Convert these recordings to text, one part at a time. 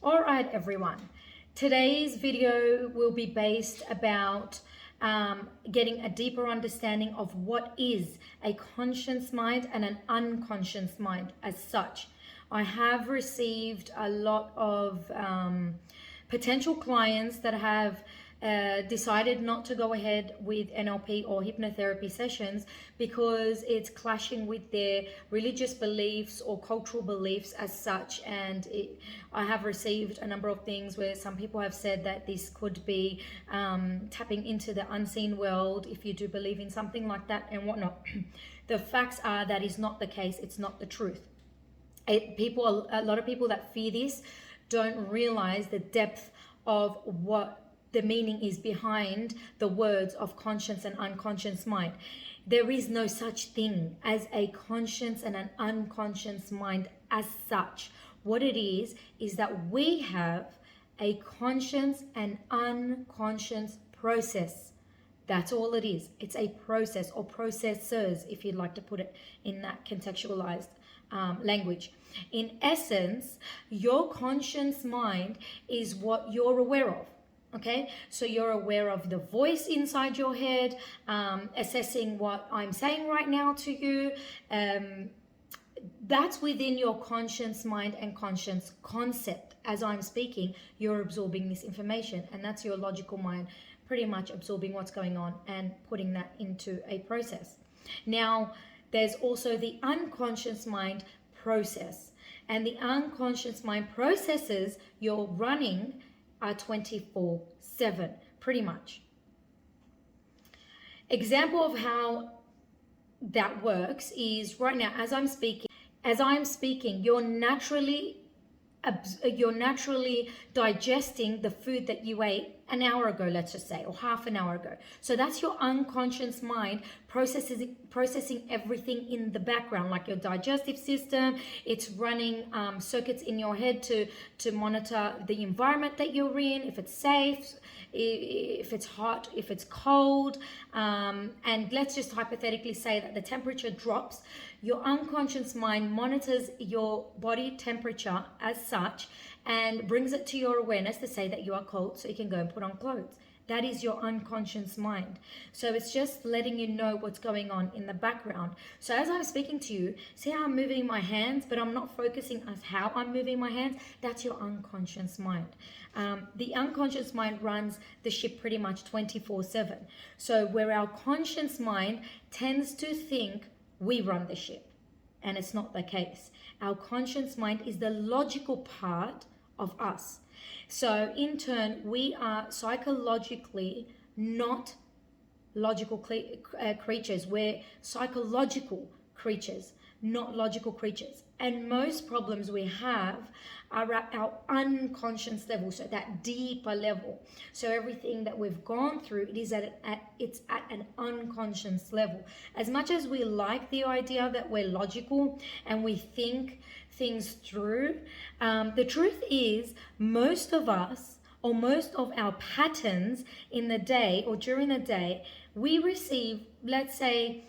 All right, everyone. Today's video will be based about getting a deeper understanding of what is a conscious mind and an unconscious mind as such. I have received a lot of potential clients that have decided not to go ahead with NLP or hypnotherapy sessions because it's clashing with their religious beliefs or cultural beliefs as such. And I have received a number of things where some people have said that this could be tapping into the unseen world if you do believe in something like that and whatnot. The facts are that is not the case. It's not the truth. A lot of people that fear this don't realize the depth of what the meaning is behind the words of conscious and unconscious mind. There is no such thing as a conscious and an unconscious mind as such. What it is that we have a conscious and unconscious process. That's all it is. It's a process, or processors, if you'd like to put it in that contextualized language. In essence, your conscious mind is what you're aware of. Okay, so you're aware of the voice inside your head, assessing what I'm saying right now to you. That's within your conscious mind and conscious concept. As I'm speaking, you're absorbing this information, and that's your logical mind pretty much absorbing what's going on and putting that into a process. Now, there's also the unconscious mind process, and the unconscious mind processes you're running are 24/7, pretty much. Example of how that works is right now, as I'm speaking, you're naturally digesting the food that you ate an hour ago, let's just say, or half an hour ago. So that's your unconscious mind processing everything in the background, like your digestive system. It's running circuits in your head to monitor the environment that you're in, if it's safe, if it's hot, if it's cold. And let's just hypothetically say that the temperature drops. Your unconscious mind monitors your body temperature as such and brings it to your awareness to say that you are cold so you can go and put on clothes. That is your unconscious mind. So it's just letting you know what's going on in the background. So as I'm speaking to you, see how I'm moving my hands, but I'm not focusing on how I'm moving my hands? That's your unconscious mind. The unconscious mind runs the ship pretty much 24/7. So where our conscious mind tends to think we run the ship, and it's not the case. Our conscious mind is the logical part of us. So in turn, we are psychologically not logical creatures. We're psychological creatures, not logical creatures. And most problems we have are at our unconscious level, so that deeper level. So everything that we've gone through, it's at an unconscious level. As much as we like the idea that we're logical and we think things through, the truth is most of us, or most of our patterns in the day or during the day, we receive, let's say,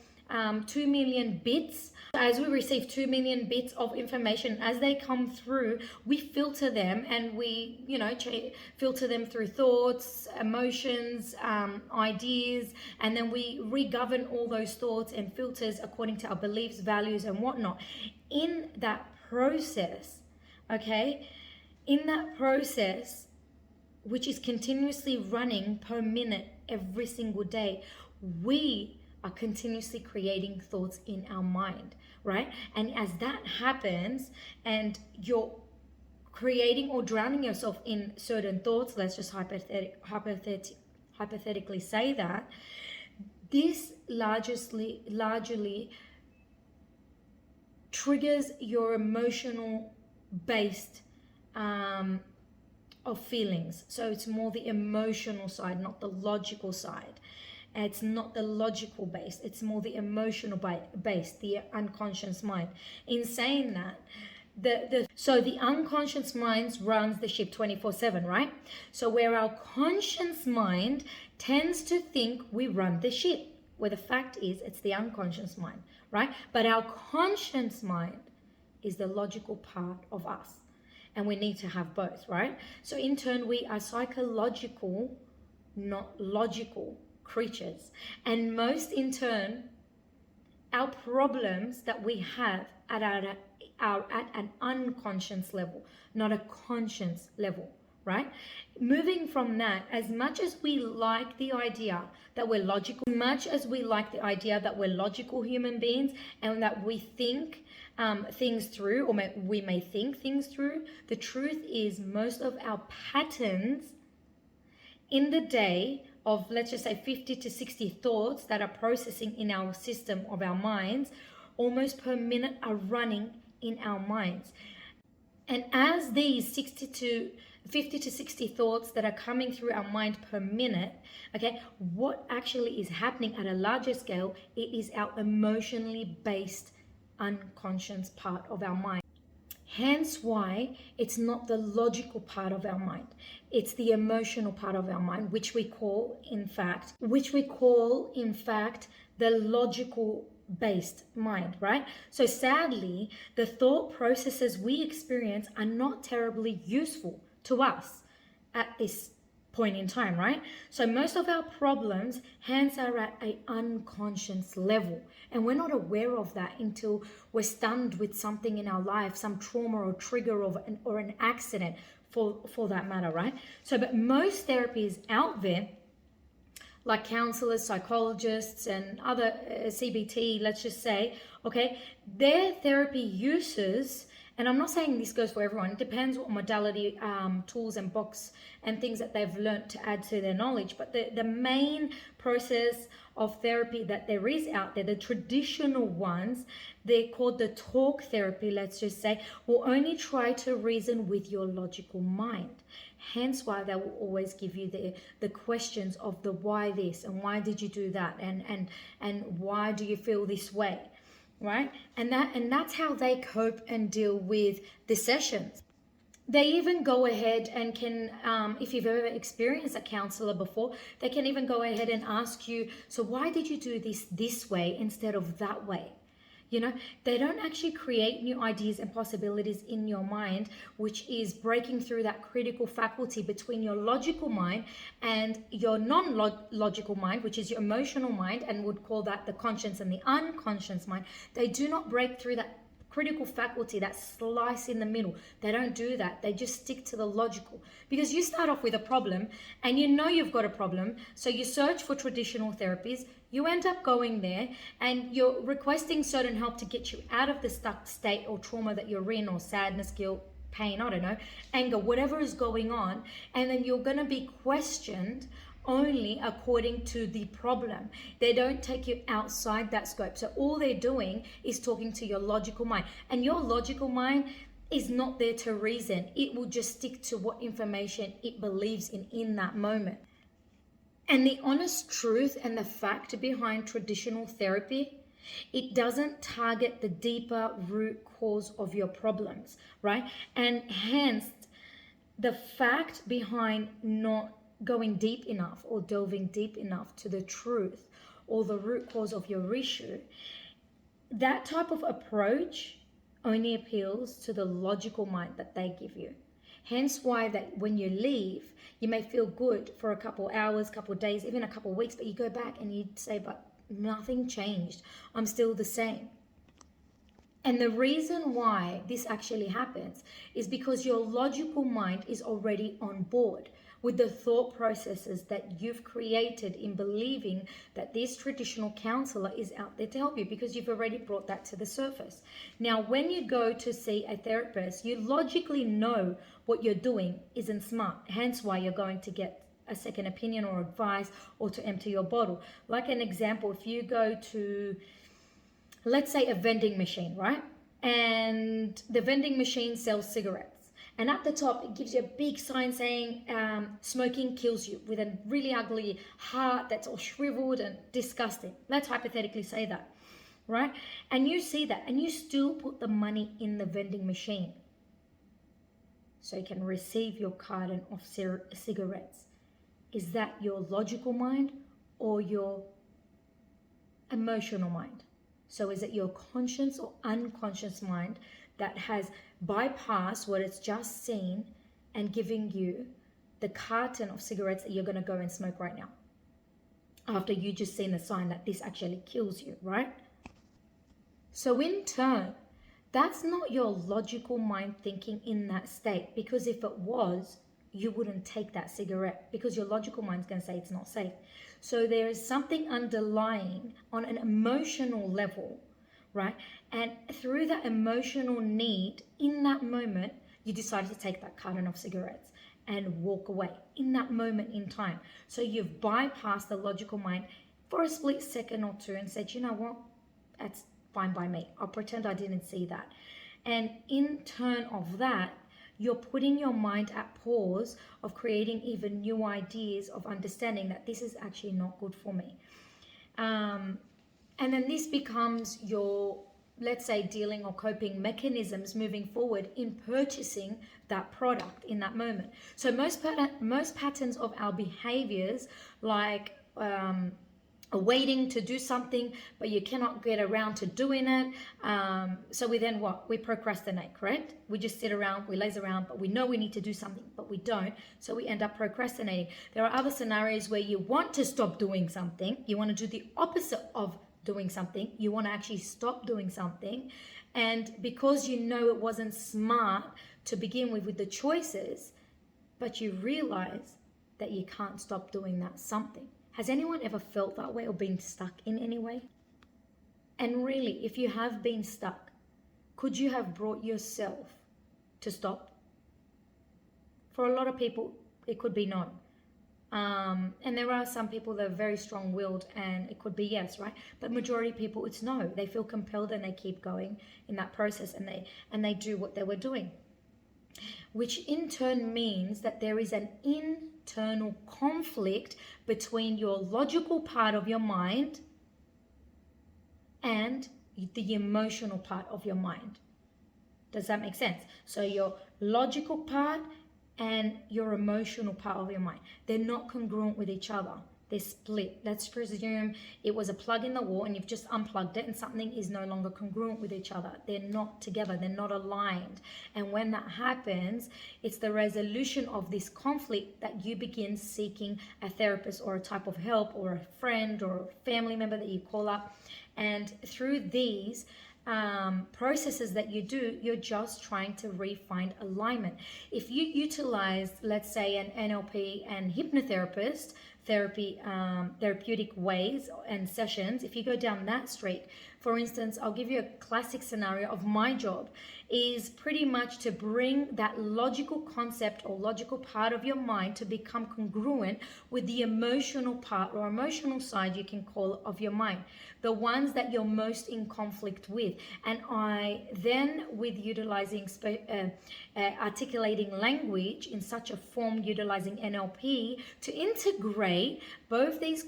2 million bits. As we receive 2 million bits of information, as they come through, we filter them, and we, filter them through thoughts, emotions, ideas, and then we regovern all those thoughts and filters according to our beliefs, values, and whatnot. In that process, which is continuously running per minute every single day, we are continuously creating thoughts in our mind, right? And as that happens and you're creating or drowning yourself in certain thoughts, let's just hypothetically say that, this largely triggers your emotional based of feelings. So it's more the emotional side, not the logical side. It's not the logical base, it's more the emotional base, the unconscious mind. In saying that, so the unconscious mind runs the ship 24/7, right? So where our conscious mind tends to think we run the ship, where the fact is it's the unconscious mind, right? But our conscious mind is the logical part of us. and we need to have both, right? So in turn, we are psychological, not logical creatures. And most in turn, our problems that we have are at an unconscious level, not a conscious level, right? Moving from that, as much as we like the idea that we're logical, human beings, and that we think things through, or we may think things through, the truth is most of our patterns in the day of, let's just say, 50 to 60 thoughts that are processing in our system of our minds, almost per minute, are running in our minds. And as these 50 to 60 thoughts that are coming through our mind per minute, okay, what actually is happening at a larger scale, it is our emotionally based unconscious part of our mind. Hence why it's not the logical part of our mind. It's the emotional part of our mind, which we call, in fact, the logical based mind, right? So sadly, the thought processes we experience are not terribly useful to us at this point in time, right? So most of our problems, hence, are at an unconscious level, and we're not aware of that until we're stunned with something in our life, some trauma or trigger or an accident, for that matter, right? So, but most therapies out there, like counselors, psychologists, and other CBT, let's just say, okay, their therapy uses, and I'm not saying this goes for everyone, it depends what modality, tools and books and things that they've learned to add to their knowledge, but the main process of therapy that there is out there, the traditional ones, they're called the talk therapy, let's just say, will only try to reason with your logical mind. Hence why they will always give you the questions of the why this, and why did you do that, and why do you feel this way, right? And that's how they cope and deal with the sessions. They even go ahead and can, if you've ever experienced a counselor before, they can even go ahead and ask you, so why did you do this way instead of that way? You know, they don't actually create new ideas and possibilities in your mind, which is breaking through that critical faculty between your logical mind and your non-logical mind, which is your emotional mind, and would call that the conscious and the unconscious mind. They do not break through that critical faculty, that slice in the middle. They don't do that. They just stick to the logical, because you start off with a problem and you know you've got a problem, so you search for traditional therapies, you end up going there and you're requesting certain help to get you out of the stuck state or trauma that you're in, or sadness, guilt, pain, I don't know, anger, whatever is going on, and then you're going to be questioned only according to the problem. They don't take you outside that scope. So all they're doing is talking to your logical mind, and your logical mind is not there to reason. It will just stick to what information it believes in that moment. And the honest truth and the fact behind traditional therapy, it doesn't target the deeper root cause of your problems, right? And hence, the fact behind not going deep enough or delving deep enough to the truth or the root cause of your issue, that type of approach only appeals to the logical mind that they give you. Hence why that when you leave, you may feel good for a couple hours, couple days, even a couple weeks, but you go back and you say, but nothing changed. I'm still the same. And the reason why this actually happens is because your logical mind is already on board with the thought processes that you've created in believing that this traditional counselor is out there to help you, because you've already brought that to the surface. Now, when you go to see a therapist, you logically know what you're doing isn't smart. Hence why you're going to get a second opinion or advice, or to empty your bottle. Like an example, if you go to, let's say, a vending machine, right? And the vending machine sells cigarettes. And at the top, it gives you a big sign saying, smoking kills you, with a really ugly heart that's all shriveled and disgusting. Let's hypothetically say that, right? And you see that, and you still put the money in the vending machine so you can receive your carton of cigarettes. Is that your logical mind or your emotional mind? So is it your conscious or unconscious mind that has bypassed what it's just seen and giving you the carton of cigarettes that you're going to go and smoke right now, after you just seen the sign that this actually kills you, right? So in turn, that's not your logical mind thinking in that state, because if it was, you wouldn't take that cigarette, because your logical mind's going to say it's not safe. So there is something underlying on an emotional level, right? And through that emotional need in that moment, you decided to take that carton of cigarettes and walk away in that moment in time. So you've bypassed the logical mind for a split second or two and said, you know what, that's fine by me. I'll pretend I didn't see that. And in turn of that, you're putting your mind at pause of creating even new ideas of understanding that this is actually not good for me. And then this becomes your, let's say, dealing or coping mechanisms moving forward in purchasing that product in that moment. So most patterns of our behaviors, like waiting to do something, but you cannot get around to doing it. So we then what? We procrastinate, correct? We just sit around, we laze around, but we know we need to do something, but we don't. So we end up procrastinating. There are other scenarios where you want to stop doing something. You want to do the opposite of doing something. You want to actually stop doing something. And because you know it wasn't smart to begin with the choices, but you realize that you can't stop doing that something. Has anyone ever felt that way or been stuck in any way? And really, if you have been stuck, could you have brought yourself to stop? For a lot of people, it could be no. And there are some people that are very strong-willed and it could be yes, right? But majority of people, it's no. They feel compelled and they keep going in that process and they do what they were doing. Which in turn means that there is an internal conflict between your logical part of your mind and the emotional part of your mind. Does that make sense? So your logical part and your emotional part of your mind, they're not congruent with each other. They're split. Let's presume it was a plug in the wall and you've just unplugged it and something is no longer congruent with each other. They're not together. They're not aligned. And when that happens, it's the resolution of this conflict that you begin seeking a therapist or a type of help or a friend or a family member that you call up. And through these processes that you do, you're just trying to refine alignment. If you utilize, let's say, an NLP and hypnotherapist therapeutic ways and sessions, if you go down that street, for instance, I'll give you a classic scenario of my job is pretty much to bring that logical concept or logical part of your mind to become congruent with the emotional part or emotional side, you can call it, of your mind, the ones that you're most in conflict with. And I then, with utilizing articulating language in such a form, utilizing NLP to integrate both these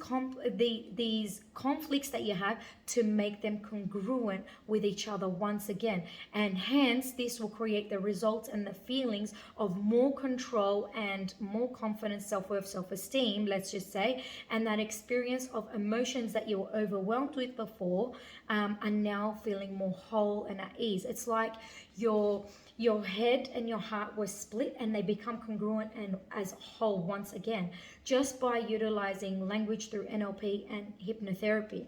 conflicts that you have to make them congruent with each other once again. And hence, this will create the results and the feelings of more control and more confidence, self-worth, self-esteem, let's just say, and that experience of emotions that you were overwhelmed with before are now feeling more whole and at ease. It's like your head and your heart were split and they become congruent and as whole once again, just by utilizing language through NLP and hypnotherapy.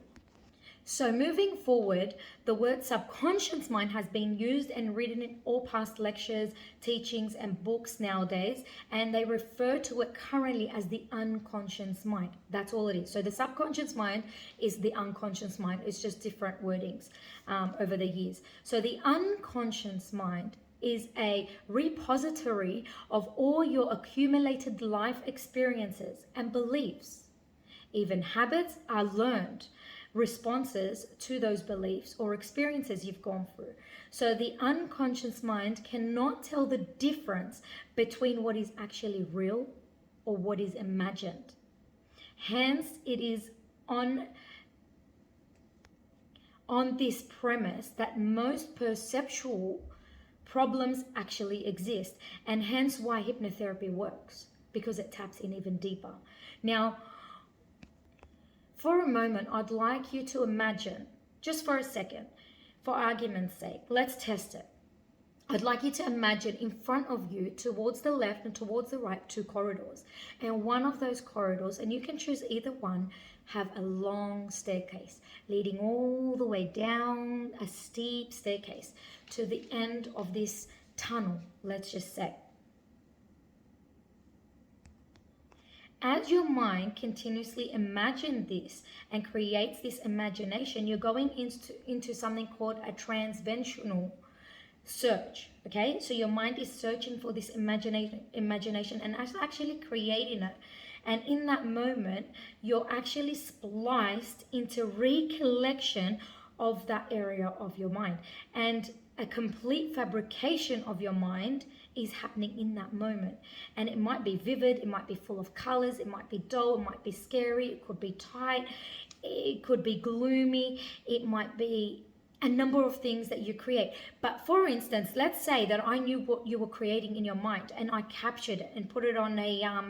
So moving forward, the word subconscious mind has been used and written in all past lectures, teachings, and books nowadays, and they refer to it currently as the unconscious mind. That's all it is. So the subconscious mind is the unconscious mind. It's just different wordings over the years. So the unconscious mind is a repository of all your accumulated life experiences and beliefs. Even habits are learned responses to those beliefs or experiences you've gone through. So the unconscious mind cannot tell the difference between what is actually real or what is imagined. Hence, it is on this premise that most perceptual problems actually exist, and hence why hypnotherapy works, because it taps in even deeper. Now, for a moment, I'd like you to imagine, just for a second, for argument's sake, let's test it. I'd like you to imagine in front of you, towards the left and towards the right, 2 corridors. And one of those corridors, and you can choose either one, have a long staircase leading all the way down a steep staircase to the end of this tunnel, let's just say. As your mind continuously imagines this and creates this imagination, you're going into something called a transventional search. Okay, so your mind is searching for this imagination and actually creating it. And in that moment, you're actually spliced into recollection of that area of your mind. And a complete fabrication of your mind is happening in that moment. And it might be vivid, it might be full of colors, it might be dull, it might be scary, it could be tight, it could be gloomy, it might be a number of things that you create. But for instance, let's say that I knew what you were creating in your mind and I captured it and put it on a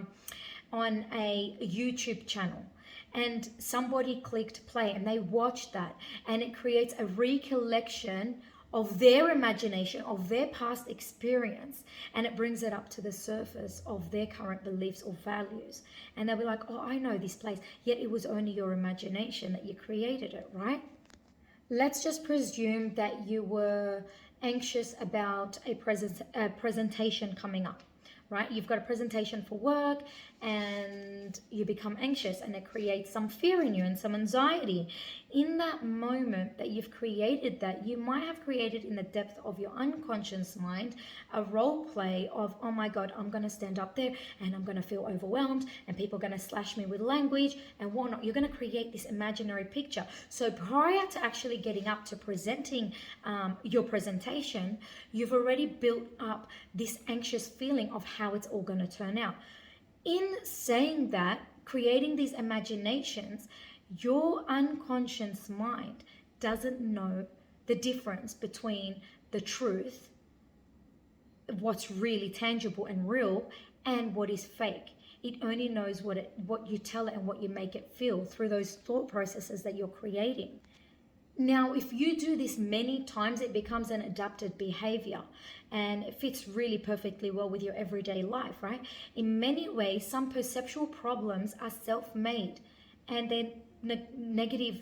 YouTube channel, and somebody clicked play and they watched that, and it creates a recollection of their imagination, of their past experience, and it brings it up to the surface of their current beliefs or values. And they'll be like, oh, I know this place, yet it was only your imagination that you created it, right? Let's just presume that you were anxious about a presentation coming up, right? You've got a presentation for work and you become anxious, and it creates some fear in you and some anxiety. In that moment that you've created that, you might have created in the depth of your unconscious mind a role play of, oh my God, I'm going to stand up there and I'm going to feel overwhelmed and people are going to slash me with language and whatnot. You're going to create this imaginary picture. So prior to actually getting up to presenting your presentation, you've already built up this anxious feeling of how it's all going to turn out. In saying that, creating these imaginations, your unconscious mind doesn't know the difference between the truth, what's really tangible and real, and what is fake. It only knows what you tell it and what you make it feel through those thought processes that you're creating. Now, if you do this many times, it becomes an adapted behavior and it fits really perfectly well with your everyday life, right? In many ways, some perceptual problems are self-made, and then negative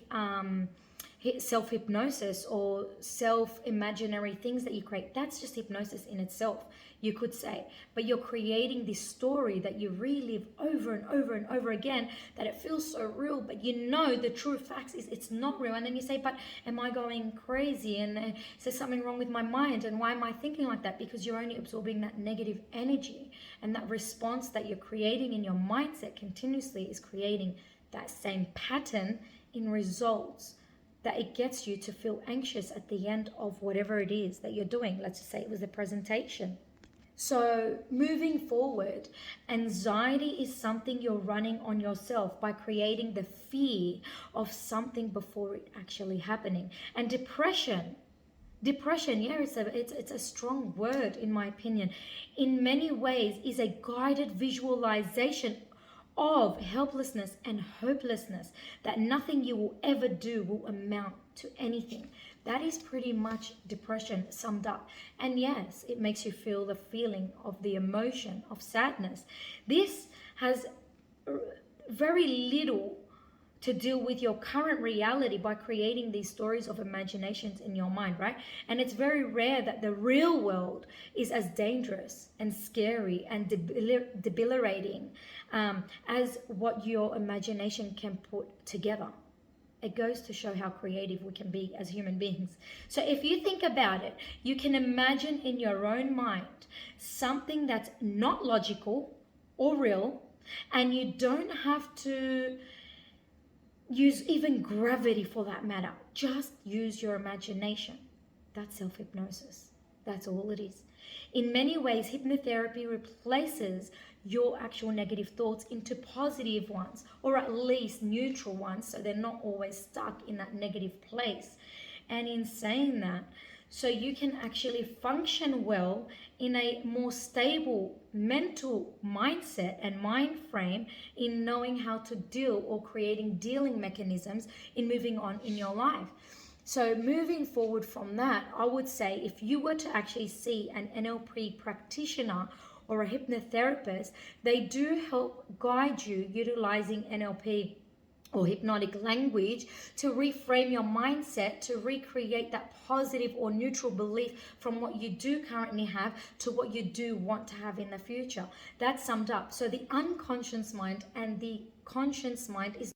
self-hypnosis or self-imaginary things that you create, that's just hypnosis in itself, you could say. But you're creating this story that you relive over and over and over again, that it feels so real, but you know the true facts is it's not real. And then you say, but am I going crazy? And is there something wrong with my mind? And why am I thinking like that? Because you're only absorbing that negative energy, and that response that you're creating in your mindset continuously is creating that same pattern in results, that it gets you to feel anxious at the end of whatever it is that you're doing. Let's just say it was a presentation. So moving forward, anxiety is something you're running on yourself by creating the fear of something before it actually happening. And depression, yeah, it's a strong word in my opinion, in many ways is a guided visualization of helplessness and hopelessness, that nothing you will ever do will amount to anything. That is pretty much depression summed up. And yes, it makes you feel the feeling of the emotion of sadness. This has very little to deal with your current reality by creating these stories of imaginations in your mind, right? And it's very rare that the real world is as dangerous and scary and debilitating as what your imagination can put together. It goes to show how creative we can be as human beings. So if you think about it, you can imagine in your own mind something that's not logical or real, and you don't have to use even gravity for that matter. Just use your imagination. That's self-hypnosis. That's all it is. In many ways, hypnotherapy replaces your actual negative thoughts into positive ones, or at least neutral ones, so they're not always stuck in that negative place. And in saying that, so you can actually function well in a more stable mental mindset and mind frame, in knowing how to deal or creating dealing mechanisms in moving on in your life. So moving forward from that, I would say if you were to actually see an NLP practitioner or a hypnotherapist, they do help guide you utilizing NLP or hypnotic language to reframe your mindset, to recreate that positive or neutral belief from what you do currently have to what you do want to have in the future. That's summed up. So the unconscious mind and the conscious mind is